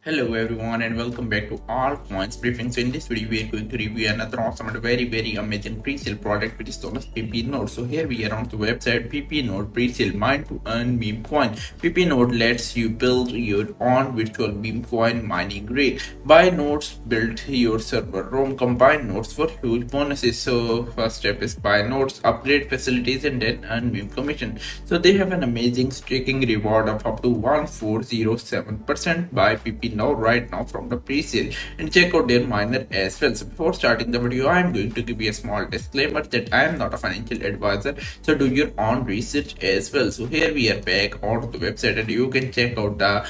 Hello everyone and welcome back to All Coins Briefing. So in this video we are going to review another awesome and very amazing pre-sale product which is known as PEPE Node. So here we are on the website PEPE Node pre-sale mine to earn meme coin. PEPE Node lets you build your own virtual meme coin mining rig. Buy nodes, build your server room, combine nodes for huge bonuses. So first step is buy nodes, upgrade facilities and then earn meme commission. So they have an amazing staking reward of up to 1407% by PEPE now right now from the pre-sale, and check out their miner as well. So before starting the video, I am going to give you a small disclaimer that I am not a financial advisor, so do your own research as well. So here we are back on the website and you can check out the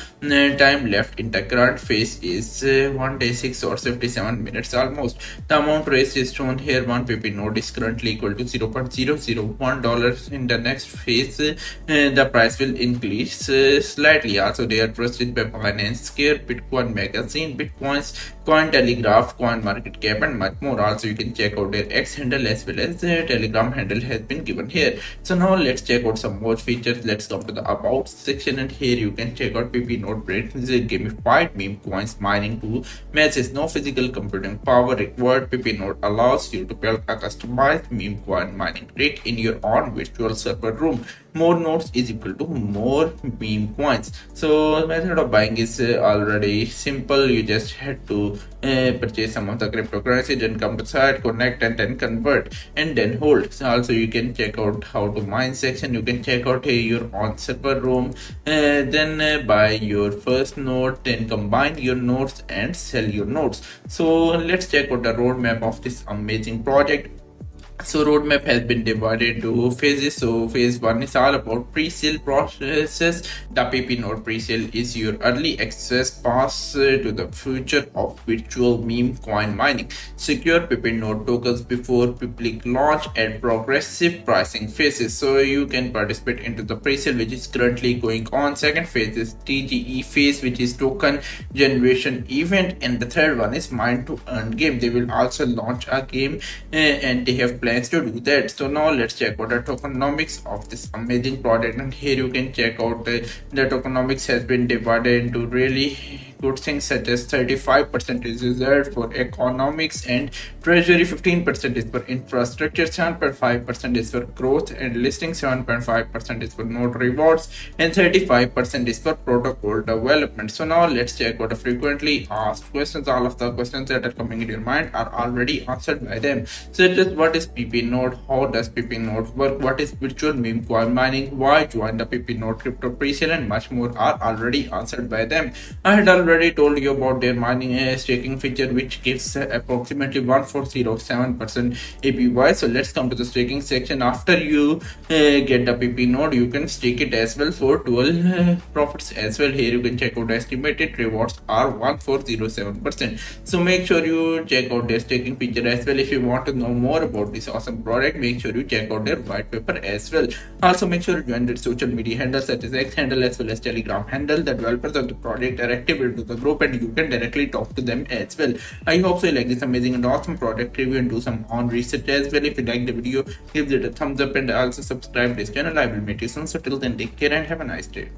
time left in the current phase is 1 day 6 or 57 minutes almost. The amount raised is shown here. One PEPE node is currently equal to $0.001. In the next phase the price will increase slightly. Also they are trusted by Binance, Scare, Bitcoin Magazine, Bitcoins, Coin Telegraph, Coin Market Cap, and much more. Also, you can check out their X handle as well as their Telegram handle has been given here. So now let's check out some more features. Let's come to the About section, and here you can check out PEPE Node brings gamified meme coins mining to matches. No physical computing power required. PEPE Node allows you to build a customized meme coin mining rig in your own virtual server room. More nodes is equal to more meme coins. So method of buying is already simple. You just had to purchase some of the cryptocurrency, then come to site, connect, and then convert, and then hold. So also you can check out how to mine section. You can check out your own server room, then buy your first node, then combine your nodes and sell your nodes. So let's check out the roadmap of this amazing project. So roadmap has been divided into phases. So phase 1 is all about pre-sale processes. The PEPE node pre-sale is your early access pass to the future of virtual meme coin mining. Secure PEPE node tokens before public launch and progressive pricing phases. So you can participate into the pre-sale which is currently going on. Second phase is TGE phase, which is token generation event, and the third one is mine to earn game. They will also launch a game and they have plans to do that. So now let's check out the tokenomics of this amazing product, and here you can check out the tokenomics has been divided into really good things such as 35% is reserved for economics and treasury, 15% is for infrastructure, 7.5% is for growth and listing, 7.5% is for node rewards, and 35% is for protocol development. So now let's check out the frequently asked questions. All of the questions that are coming in your mind are already answered by them. So just what is PEPE node, how does PEPE node work, what is virtual meme coin mining, why join the PEPE node crypto pre-sale, and much more are already answered by them. I had already told you about their mining staking feature, which gives approximately 1407% APY. So let's come to the staking section. After you get the PEPE node, you can stake it as well for 12 profits as well. Here you can check out the estimated rewards are 1407%. So make sure you check out their staking feature as well. If you want to know more about this awesome product, make sure you check out their white paper as well. Also make sure you join their social media handles such as X handle as well as Telegram handle. The developers of the project are active into the group and you can directly talk to them as well. I hope so you like this amazing and awesome product review and do some own research as well. If you like the video, give it a thumbs up and also subscribe to this channel. I will meet you soon. So till then, take care and have a nice day.